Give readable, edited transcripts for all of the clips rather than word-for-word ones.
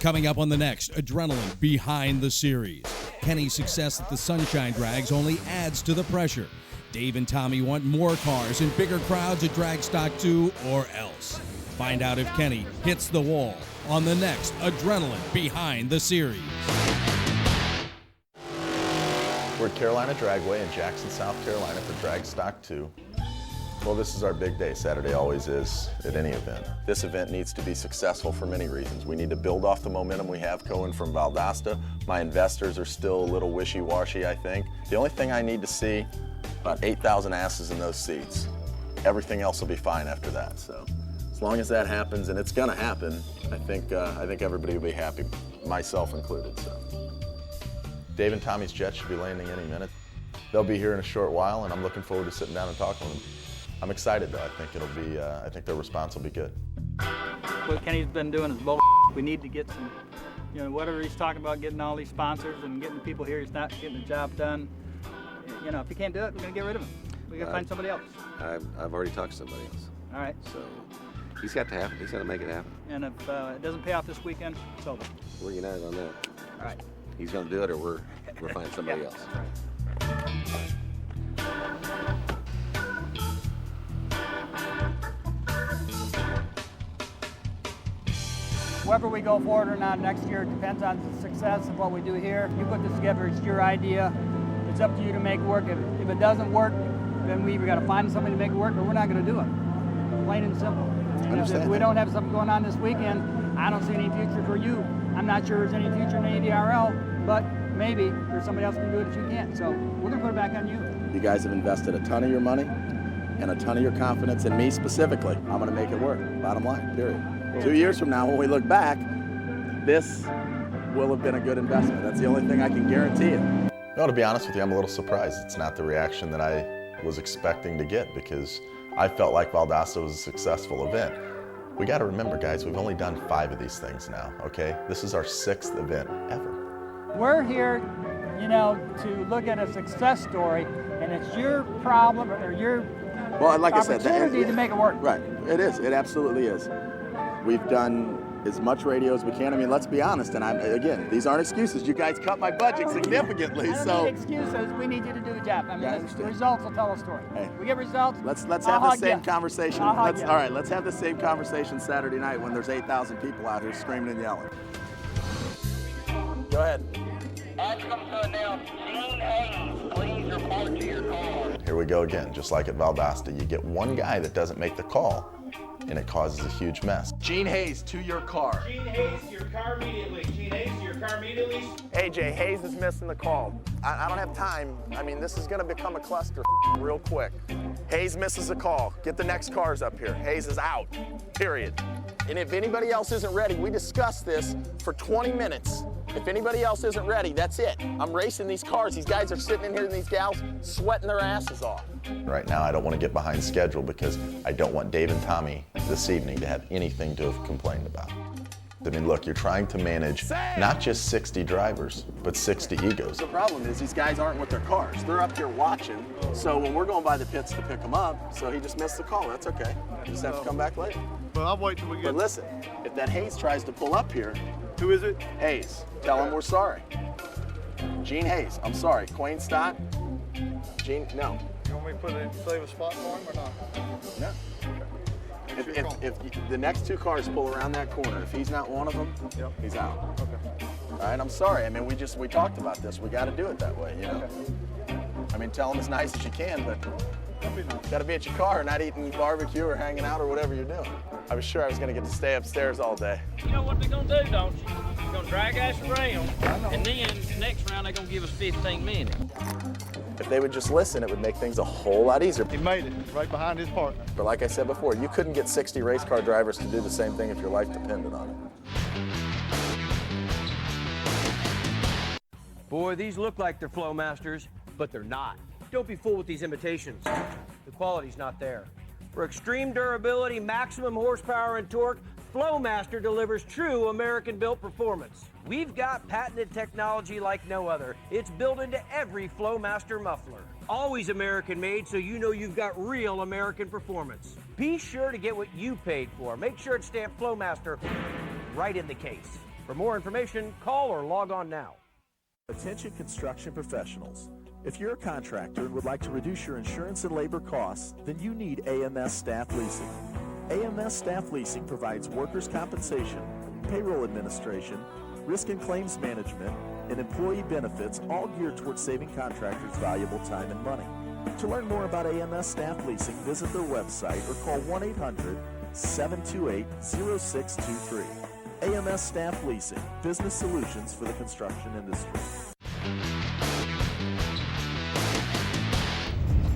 Coming up on the next Adrenaline Behind the Series. Kenny's success at the Sunshine Drags only adds to the pressure. Dave and Tommy want more cars and bigger crowds at Drag Stock 2 or else. Find out if Kenny hits the wall on the next Adrenaline Behind the Series. We're at Carolina Dragway in Jackson, South Carolina for Drag Stock 2. Well, this is our big day. Saturday always is at any event. This event needs to be successful for many reasons. We need to build off the momentum we have going from Valdosta. My investors are still a little wishy-washy, I think. The only thing I need to see, about 8,000 asses in those seats. Everything else will be fine after that. So as long as that happens, and it's gonna happen, I think everybody will be happy, myself included. So Dave and Tommy's jet should be landing any minute. They'll be here in a short while, and I'm looking forward to sitting down and talking with them. I'm excited, though. I think their response will be good. What Kenny's been doing is bull. We need to get some, whatever he's talking about, getting all these sponsors and getting the people here. He's not getting the job done. If he can't do it, we're gonna get rid of him. We gotta find somebody else. I've already talked to somebody else. All right. So he's got to happen. He's got to make it happen. And if it doesn't pay off this weekend, it's over. We're united on that. All right. He's gonna do it, or we're finding somebody else. Whether we go forward or not next year depends on the success of what we do here. You put this together, it's your idea. It's up to you to make it work. If it doesn't work, then we either got to find somebody to make it work or we're not going to do it. Plain and simple. If we don't have something going on this weekend, I don't see any future for you. I'm not sure there's any future in ADRL, but maybe there's somebody else who can do it that you can't. So we're going to put it back on you. You guys have invested a ton of your money and a ton of your confidence in me specifically. I'm going to make it work. Bottom line, period. 2 years from now, when we look back, this will have been a good investment. That's the only thing I can guarantee you. No, to be honest with you, I'm a little surprised it's not the reaction that I was expecting to get, because I felt like Valdosta was a successful event. We got to remember, guys, we've only done 5 of these things now, okay? This is our 6th event ever. We're here, to look at a success story, and it's your problem or your opportunity to make it work. Right, it is. It absolutely is. We've done as much radio as we can. I mean, let's be honest, and again, these aren't excuses. You guys cut my budget significantly, I don't need excuses. We need you to do the job. I mean, the results will tell a story. Hey, we get results. Let's have the same conversation. All right, let's have the same conversation Saturday night when there's 8,000 people out here screaming and yelling. Go ahead. Ask them to announce Gene Hayes, please report to your car. Here we go again, just like at Valdosta. You get one guy that doesn't make the call, and it causes a huge mess. Gene Hayes, to your car. Gene Hayes, to your car immediately. Gene Hayes, to your car immediately. AJ, Hayes is missing the call. I don't have time. I mean, this is gonna become a cluster real quick. Hayes misses a call. Get the next cars up here. Hayes is out, period. And if anybody else isn't ready, we discussed this for 20 minutes. If anybody else isn't ready, that's it. I'm racing these cars. These guys are sitting in here and these gals sweating their asses off. Right now, I don't want to get behind schedule because I don't want Dave and Tommy this evening to have anything to have complained about. I mean, look, you're trying to manage not just 60 drivers, but 60 egos. The problem is these guys aren't with their cars. They're up here watching. So when we're going by the pits to pick them up, so he just missed the call. That's okay. You just have to come back later. But I'll wait till we get. But listen, if that Hayes tries to pull up here, Who is it? Hayes, tell him we're sorry. Gene Hayes, I'm sorry. Quayne Stott, Gene, no. You want me to save a spot for him or not? No. If the next 2 cars pull around that corner, if he's not one of them, he's out. Okay. All right, I'm sorry. I mean, we talked about this. We got to do it that way, Okay. I mean, tell him as nice as you can, but you got to be at your car, not eating barbecue or hanging out or whatever you're doing. I was sure I was going to get to stay upstairs all day. You know what they're going to do, don't you? They're going to drag us around, and then next round they're going to give us 15 minutes. If they would just listen, it would make things a whole lot easier. He made it right behind his partner. But like I said before, you couldn't get 60 race car drivers to do the same thing if your life depended on it. Boy, these look like they're Flowmasters, but they're not. Don't be fooled with these imitations. The quality's not there. For extreme durability, maximum horsepower, and torque, Flowmaster delivers true American-built performance. We've got patented technology like no other. It's built into every Flowmaster muffler. Always American-made, so you know you've got real American performance. Be sure to get what you paid for. Make sure it's stamped Flowmaster right in the case. For more information, call or log on now. Attention construction professionals. If you're a contractor and would like to reduce your insurance and labor costs, then you need AMS Staff Leasing. AMS Staff Leasing provides workers' compensation, payroll administration, risk and claims management, and employee benefits, all geared towards saving contractors valuable time and money. To learn more about AMS Staff Leasing, visit their website or call 1-800-728-0623. AMS Staff Leasing, business solutions for the construction industry.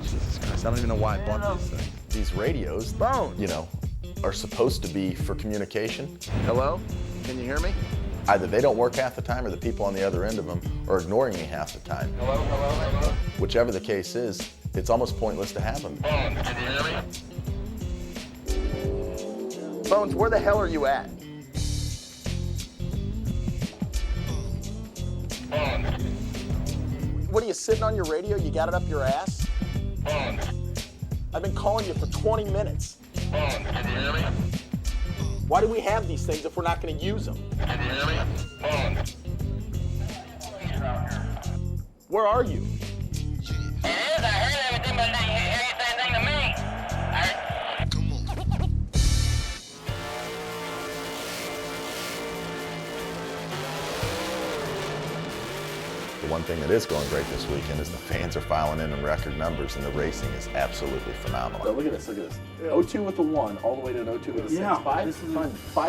Jesus Christ, I don't even know why I bought these things. These radios, you know, are supposed to be for communication. Hello? Can you hear me? Either they don't work half the time or the people on the other end of them are ignoring me half the time. Hello, hello, hello? Whichever the case is, it's almost pointless to have them. Can you hear me? Bones, where the hell are you at? What are you sitting on your radio? You got it up your ass? I've been calling you for 20 minutes. Can you hear me? Why do we have these things if we're not going to use them? Can you hear me? Where are you? It is. I heard everything, but I didn't hear you say anything to me. The one thing that is going great this weekend is the fans are filing in record numbers, and the racing is absolutely phenomenal. So look at this, look at this. 02 with the 1, all the way to an 02 with a 6. Yeah, 5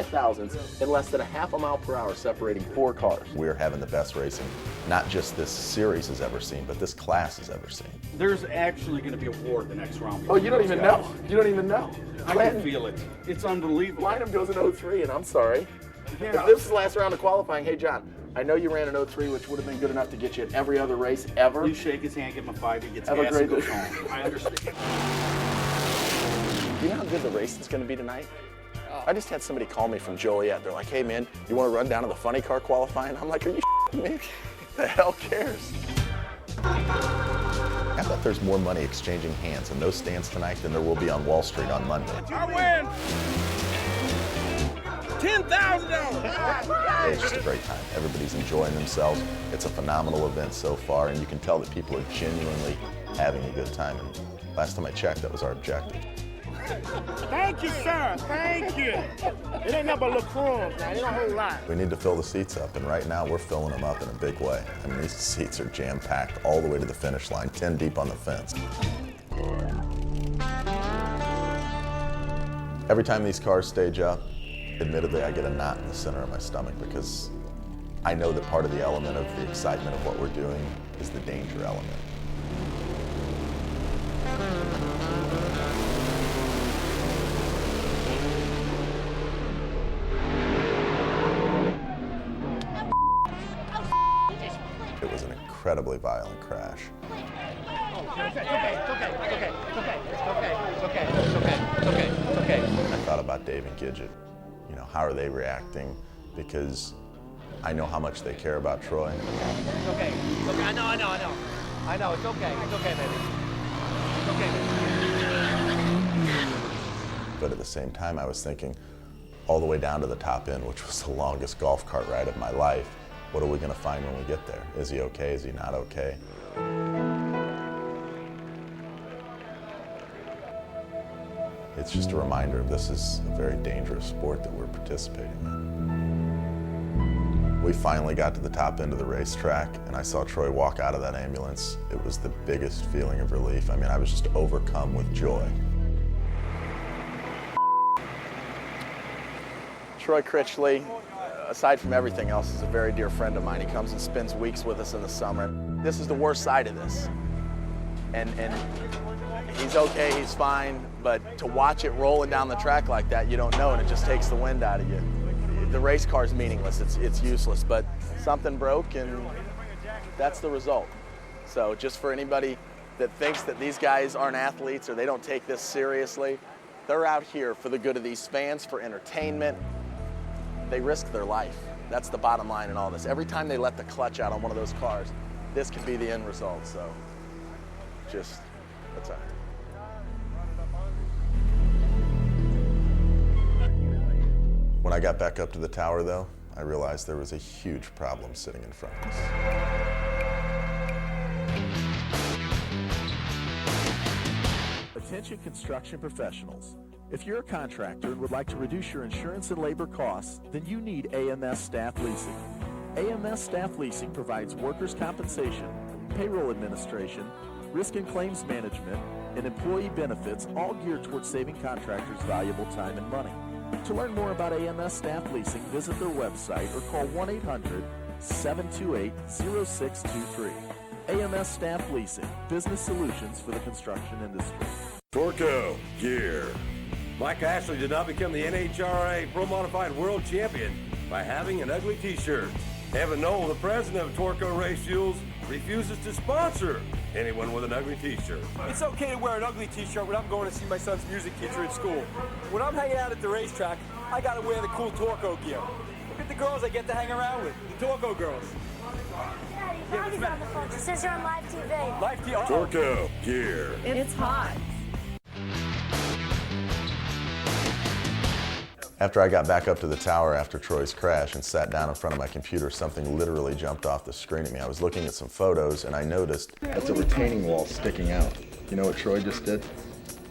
thousandths in less than a half a mile per hour separating 4 cars. We're having the best racing, not just this series has ever seen, but this class has ever seen. There's actually going to be a war at the next round. Oh, you don't even know. You don't even know. I can feel it. It's unbelievable. Lineham goes in 03, and I'm sorry. Yeah. If this is the last round of qualifying, hey, John, I know you ran an 03, which would have been good enough to get you at every other race ever. You shake his hand, give him a 5, he gets Have a gas great and goes day. home. I understand. Do you know how good the race is going to be tonight? I just had somebody call me from Joliet. They're like, hey, man, you want to run down to the funny car qualifying? I'm like, are you me? The hell cares? I bet there's more money exchanging hands in those stands tonight than there will be on Wall Street on Monday. I win! $10,000! It's just a great time. Everybody's enjoying themselves. It's a phenomenal event so far, and you can tell that people are genuinely having a good time. And last time I checked, that was our objective. Thank you, sir. Thank you. It ain't nothing but little crumbs now. It ain't a whole lot. We need to fill the seats up, and right now we're filling them up in a big way. I mean, these seats are jam-packed all the way to the finish line, 10 deep on the fence. Every time these cars stage up, admittedly, I get a knot in the center of my stomach because I know that part of the element of the excitement of what we're doing is the danger element. It was an incredibly violent crash. I thought about Dave and Gidget. You know, how are they reacting? Because I know how much they care about Troy. Okay, I know, it's okay, baby. It's okay, baby. But at the same time, I was thinking, all the way down to the top end, which was the longest golf cart ride of my life, what are we going to find when we get there? Is he okay? Is he not okay? It's just a reminder of this is a very dangerous sport that we're participating in. We finally got to the top end of the racetrack, and I saw Troy walk out of that ambulance. It was the biggest feeling of relief. I mean, I was just overcome with joy. Troy Critchley, aside from everything else, is a very dear friend of mine. He comes and spends weeks with us in the summer. This is the worst side of this. And he's okay, he's fine, but to watch it rolling down the track like that, you don't know, and it just takes the wind out of you. The race car's meaningless, it's useless, but something broke, and that's the result. So just for anybody that thinks that these guys aren't athletes or they don't take this seriously, they're out here for the good of these fans, for entertainment. They risk their life. That's the bottom line in all this. Every time they let the clutch out on one of those cars, this could be the end result, so just, that's all right. When I got back up to the tower, though, I realized there was a huge problem sitting in front of us. Attention construction professionals. If you're a contractor and would like to reduce your insurance and labor costs, then you need AMS Staff Leasing. AMS Staff Leasing provides workers' compensation, payroll administration, risk and claims management, and employee benefits, all geared towards saving contractors valuable time and money. To learn more about AMS Staff Leasing, visit their website or call 1-800-728-0623. AMS Staff Leasing, business solutions for the construction industry. Torco Gear. Mike Ashley did not become the NHRA Pro Modified World Champion by having an ugly t-shirt. Evan Knoll, the president of Torco Race Fuels, refuses to sponsor anyone with an ugly t-shirt. It's okay to wear an ugly t-shirt when I'm going to see my son's music teacher at school. When I'm hanging out at the racetrack, I gotta wear the cool Torco gear. Look at the girls I get to hang around with, the Torco girls. Daddy, Bobby's on the phone. She says you're on live TV. Live TV. Torco Gear. It's hot. After I got back up to the tower after Troy's crash and sat down in front of my computer, something literally jumped off the screen at me. I was looking at some photos and I noticed that's a retaining wall sticking out. You know what Troy just did?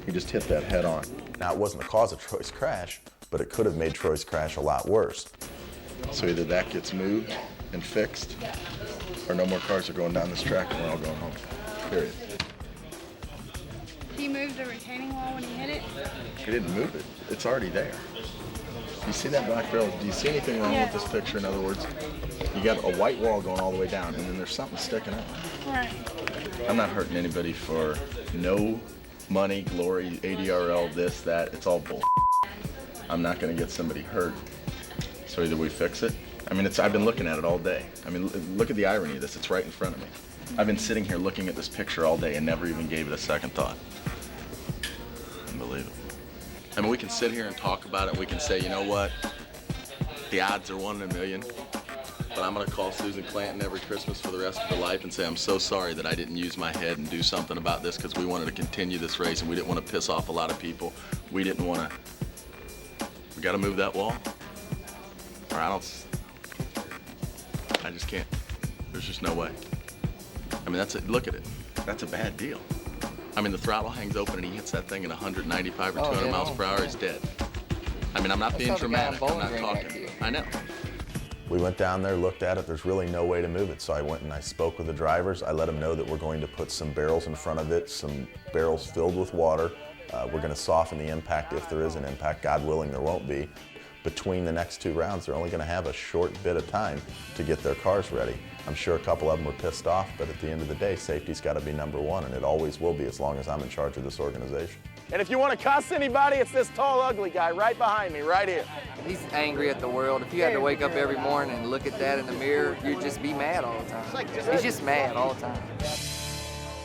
He just hit that head on. Now, it wasn't the cause of Troy's crash, but it could have made Troy's crash a lot worse. So either that gets moved and fixed, or no more cars are going down this track and we're all going home, period. He moved the retaining wall when he hit it? He didn't move it. It's already there. You see that black barrel? Do you see anything wrong with this picture? In other words, you got a white wall going all the way down, and then there's something sticking out. Right. I'm not hurting anybody for no money, glory, ADRL, this, that. It's all bull. I'm not going to get somebody hurt. So either we fix it. I mean, I've been looking at it all day. I mean, look at the irony of this. It's right in front of me. I've been sitting here looking at this picture all day and never even gave it a second thought. Unbelievable. I mean, we can sit here and talk about it. We can say, you know what? The odds are 1 in a million. But I'm going to call Susan Clanton every Christmas for the rest of her life and say, I'm so sorry that I didn't use my head and do something about this because we wanted to continue this race and we didn't want to piss off a lot of people. We didn't want to. We got to move that wall. Or I just can't. There's just no way. I mean, that's it. Look at it. That's a bad deal. I mean, the throttle hangs open and he hits that thing at 195 or 200 miles per hour, he's dead. I mean, I'm not being dramatic, I'm not talking. I know. We went down there, looked at it, there's really no way to move it. So I went and I spoke with the drivers. I let them know that we're going to put some barrels in front of it, some barrels filled with water. We're going to soften the impact if there is an impact. God willing, there won't be. Between the next 2 rounds, they're only going to have a short bit of time to get their cars ready. I'm sure a couple of them were pissed off, but at the end of the day, safety's got to be number one, and it always will be as long as I'm in charge of this organization. And if you want to cuss anybody, it's this tall, ugly guy right behind me, right here. He's angry at the world. If you had to wake up every morning and look at that in the mirror, you'd just be mad all the time. He's just mad all the time.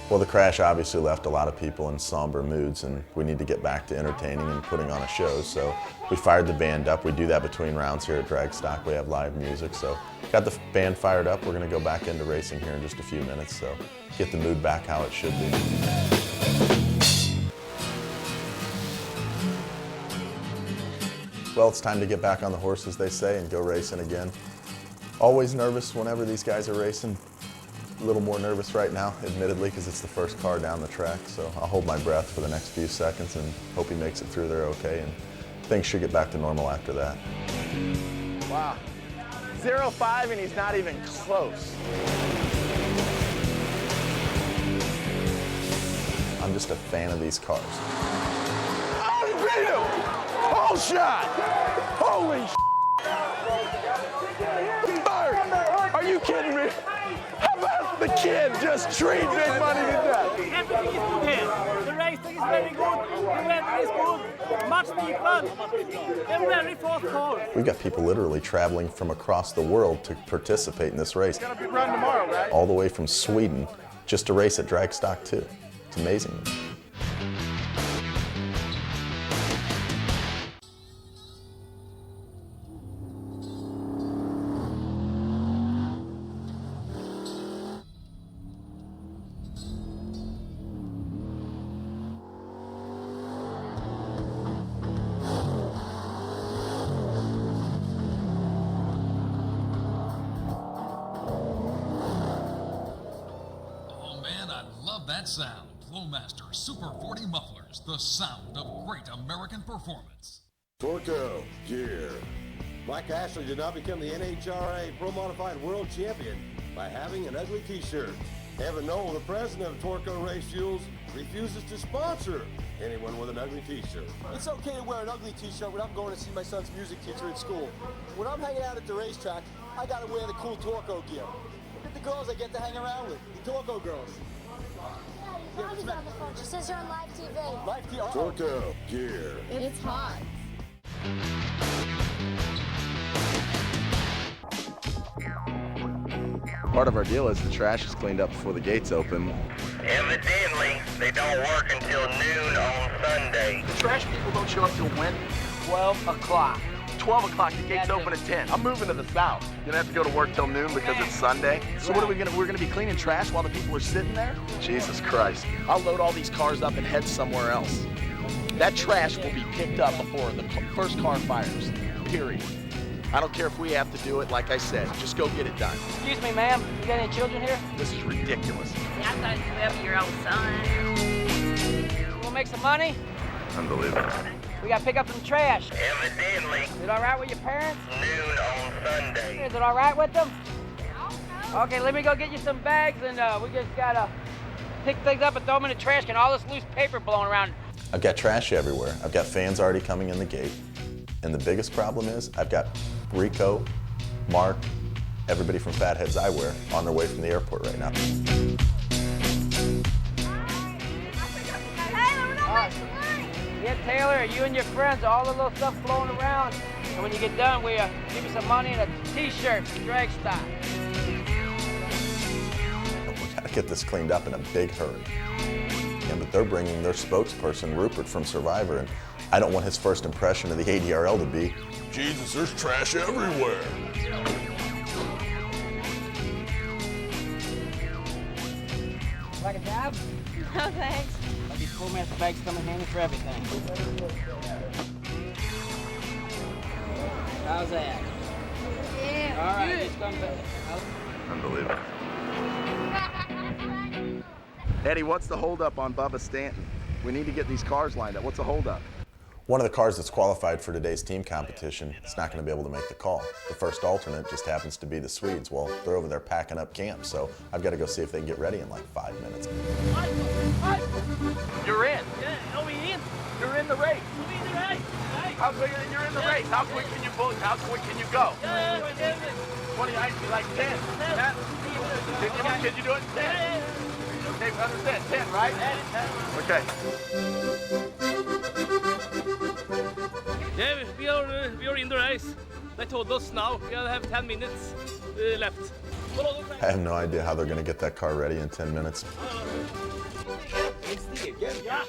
Well, the crash obviously left a lot of people in somber moods, and we need to get back to entertaining and putting on a show. So we fired the band up. We do that between rounds here at Dragstock. We have live music. So got the band fired up. We're going to go back into racing here in just a few minutes. So get the mood back how it should be. Well, it's time to get back on the horse, as they say, and go racing again. Always nervous whenever these guys are racing. A little more nervous right now, admittedly, because it's the first car down the track. So I'll hold my breath for the next few seconds and hope he makes it through there okay. And things should get back to normal after that. Wow. 0-5 and he's not even close. I'm just a fan of these cars. Oh, he beat him! Whole shot! Holy Bert, are you kidding me? How about the kid just treat Big Money to death? Everything is good here. The racing is very good. The weather is good. Much fun. And very fast car. We've got people literally traveling from across the world to participate in this race. It's gonna be run tomorrow, right? All the way from Sweden just to race at Dragstock 2. It's amazing. love that sound. Flowmaster Super 40 mufflers, the sound of great American performance. Torco gear. Mike Ashley did not become the NHRA Pro Modified World Champion by having an ugly t-shirt. Evan Knoll, the president of Torco Race Fuels, refuses to sponsor anyone with an ugly t-shirt. It's okay to wear an ugly t-shirt when I'm going to see my son's music teacher at school. When I'm hanging out at the racetrack, I gotta wear the cool Torco gear. Look at the girls I get to hang around with, the Torco girls. Mommy's on the phone. She says you're on live TV. Live TV. Torco gear. It's hot. Part of our deal is the trash is cleaned up before the gates open. Evidently, they don't work until noon on Sunday. The trash people don't show up till when? 12 o'clock. 12 o'clock, the gates open at 10. I'm moving to the south. Gonna have to go to work till noon because it's Sunday. So what are we're gonna be cleaning trash while the people are sitting there? Jesus Christ. I'll load all these cars up and head somewhere else. That trash will be picked up before the first car fires, period. I don't care if we have to do it, like I said, just go get it done. Excuse me, ma'am. You got any children here? This is ridiculous. I thought you were 12-year-old son. You wanna make some money? Unbelievable. We gotta pick up some trash. Evidently, Is it all right with your parents? noon on Sunday. Is it all right with them? Okay, let me go get you some bags, and we just gotta pick things up and throw them in the trash can. All this loose paper blowing around. I've got trash everywhere. I've got fans already coming in the gate. And the biggest problem is I've got Rico, Mark, everybody from Fatheads Eyewear on their way from the airport right now. Get Taylor, you and your friends, all the little stuff flowing around. And when you get done, we give you some money and a t-shirt for drag stock. We gotta get this cleaned up in a big hurry. But they're bringing their spokesperson, Rupert from Survivor, and I don't want his first impression of the ADRL to be, Jesus, there's trash everywhere. Like a job? No, thanks. These Flowmaster bags come in handy for everything. How's that? Yeah. All right, just come back. Unbelievable. Eddie, what's the holdup on Bubba Stanton? We need to get these cars lined up. What's the holdup? One of the cars that's qualified for today's team competition is not going to be able to make the call. The first alternate just happens to be the Swedes. Well, they're over there packing up camp, so I've got to go see if they can get ready in like 5 minutes. You're in. Yeah, are we in? You're in the race. Are we in the race? How quick you're in the race? How quick can you pull? How quick can you go? Yeah. 20, I be like 10. 10. Can you do it in 10? Okay, understand. 10, right? Okay. Yeah, we are in the race. They told us now we have 10 minutes left. I have no idea how they're going to get that car ready in 10 minutes. Yeah.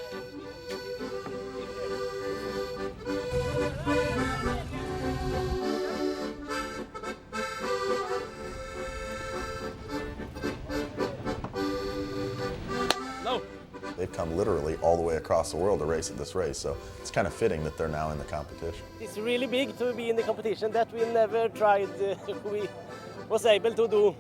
No. They've come literally all the way across the world to race at this race, so it's kind of fitting that they're now in the competition. It's really big to be in the competition that we never tried, we was able to do.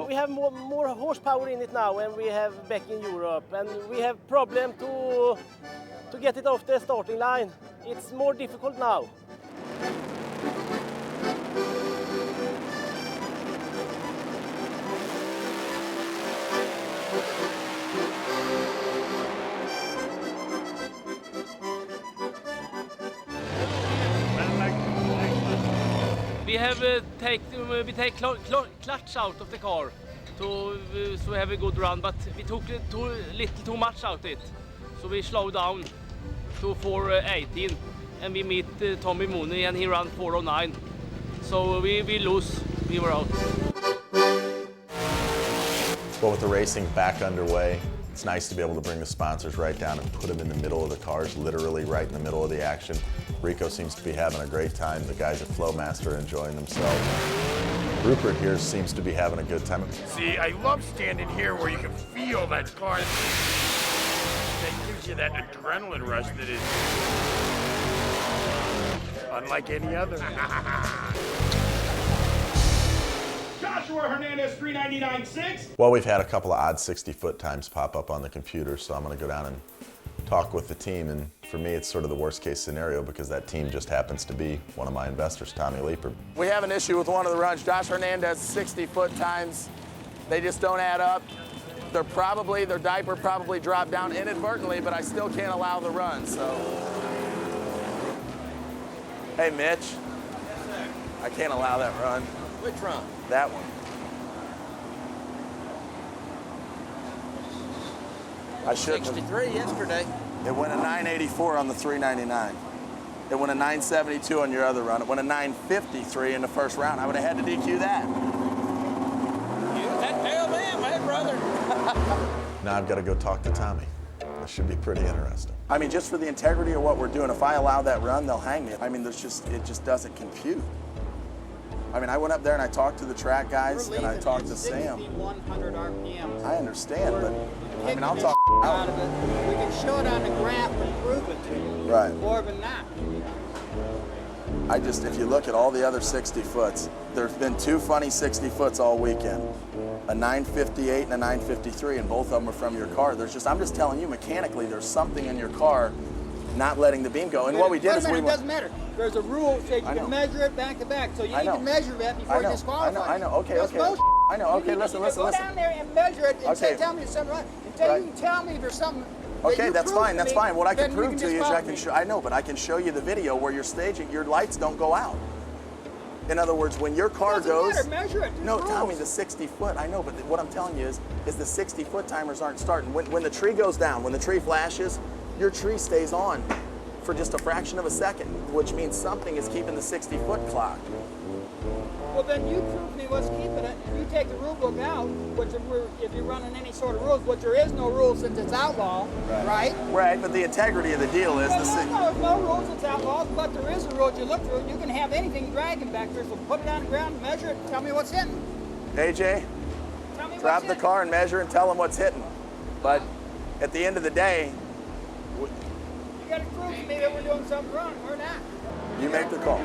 We have more horsepower in it now and we have back in Europe, and we have problem to get it off the starting line. It's more difficult now. We have we take clutch out of the car to so we have a good run, but we took too much out of it, so we slow down to 4:18, and we meet Tommy Mooney and he ran 4:09, so we lose. We were out. Well, with the racing back underway, it's nice to be able to bring the sponsors right down and put them in the middle of the cars, literally right in the middle of the action. Rico seems to be having a great time. The guys at Flowmaster are enjoying themselves. Rupert here seems to be having a good time. See, I love standing here where you can feel that car. That gives you that adrenaline rush that is unlike any other. Joshua Hernandez 399.6. Well, we've had a couple of odd 60-foot times pop up on the computer, so I'm going to go down and talk with the team. And for me, it's sort of the worst-case scenario because that team just happens to be one of my investors, Tommy Leeper. We have an issue with one of the runs. Josh Hernandez 60-foot times. They just don't add up. Their diaper probably dropped down inadvertently, but I still can't allow the run, so. Hey, Mitch. Yes, sir. I can't allow that run. Which run? That one. I shouldn't have. 63 yesterday. It went a 984 on the 399. It went a 972 on your other run. It went a 953 in the first round. I would have had to DQ that. You that tell them, hey, brother. Now I've got to go talk to Tommy. This should be pretty interesting. I mean, just for the integrity of what we're doing, if I allow that run, they'll hang me. I mean, it just doesn't compute. I mean, I went up there and I talked to the track guys and I talked to Sam. 100 RPM. I understand, but I mean, I'll talk out of it. We can show it on the graph and prove it to you. Right. More than that. If you look at all the other 60-foots, there's been two funny 60-foots all weekend. A 958 and a 953, and both of them are from your car. I'm just telling you, mechanically, there's something in your car not letting the beam go. And what we did is it doesn't matter. There's a rule that you can measure it back to back. So you need to measure that before you disqualify. I know. Okay. I know. Okay, listen. Go down there and measure it and say, tell me something right. Until you can tell me if there's something. Okay, that's fine. That's fine. What I can prove to you is I know, but I can show you the video where you're staging. Your lights don't go out. In other words, when your car goes. Doesn't matter. Measure it. No, Tommy, the 60-foot. I know, but what I'm telling you is the 60-foot timers aren't starting. When the tree goes down, when the tree flashes, your tree stays on for just a fraction of a second, which means something is keeping the 60-foot clock. Well, then you prove me what's keeping it. You take the rule book out, which if you're running any sort of rules, which there is no rule since it's outlaw, right? Right, but the integrity of the deal is there's no rules, it's outlaw, but there is a rule. If you look through it, you can have anything dragging back there. So put it on the ground, measure it, tell me what's hitting. AJ, drop the car and measure and tell them what's hitting. But at the end of the day, you got to prove to me that we're doing something wrong. We're not. You make the call.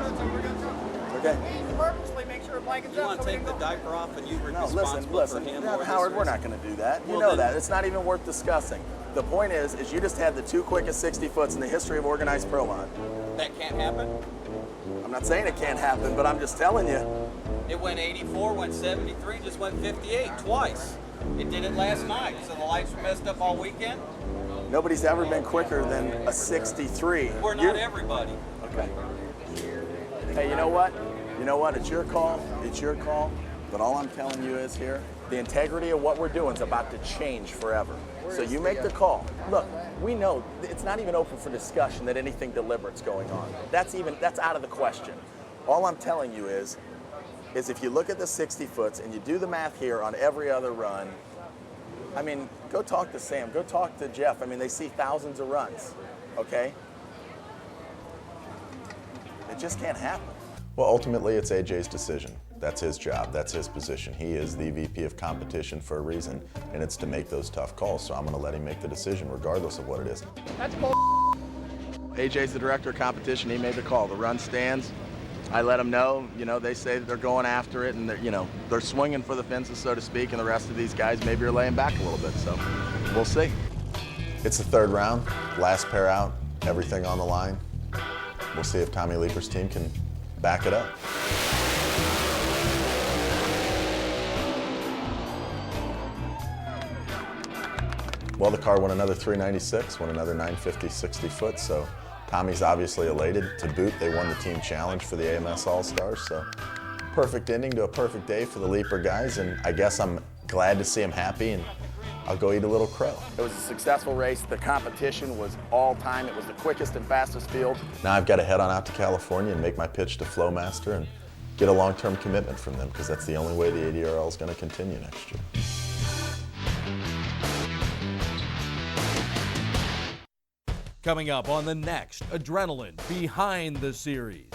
Okay. Purposely make sure it blankens up. You want to take the diaper off and you were responsible listen. for him? Howard, we're not going to do that. You know that. It's not even worth discussing. The point is you just had the two quickest 60-foots in the history of organized pro line. That can't happen? I'm not saying it can't happen, but I'm just telling you. It went 84, went 73, just went 58 twice. It did it last night, so the lights were messed up all weekend? Nobody's ever been quicker than a 63. We're not everybody. Okay. Hey, you know what? It's your call. It's your call. But all I'm telling you is here, the integrity of what we're doing is about to change forever. So you make the call. Look, we know it's not even open for discussion that anything deliberate's going on. That's out of the question. All I'm telling you is if you look at the 60-foots and you do the math here on every other run, I mean, go talk to Sam, go talk to Jeff. I mean, they see thousands of runs, okay? It just can't happen. Well, ultimately, it's AJ's decision. That's his job. That's his position. He is the VP of competition for a reason, and it's to make those tough calls. So I'm going to let him make the decision regardless of what it is. That's bull. AJ's the director of competition. He made the call. The run stands. I let them know. They say that they're going after it, and they're swinging for the fences, so to speak, and the rest of these guys maybe are laying back a little bit. So we'll see. It's the third round, last pair out, everything on the line. We'll see if Tommy Leeper's team can back it up. Well, the car won another 396, won another 950 60-foot, so Tommy's obviously elated. To boot, they won the team challenge for the AMS All-Stars, so perfect ending to a perfect day for the Leeper guys, and I guess I'm glad to see them happy, and I'll go eat a little crow. It was a successful race. The competition was all time. It was the quickest and fastest field. Now I've got to head on out to California and make my pitch to Flowmaster and get a long-term commitment from them, because that's the only way the ADRL is going to continue next year. Coming up on the next Adrenaline Behind the Series,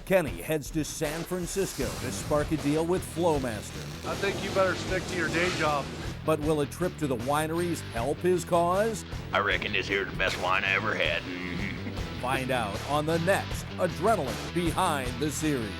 Kenny heads to San Francisco to spark a deal with Flowmaster. I think you better stick to your day job. But will a trip to the wineries help his cause? I reckon this here's the best wine I ever had. Find out on the next Adrenaline Behind the Series.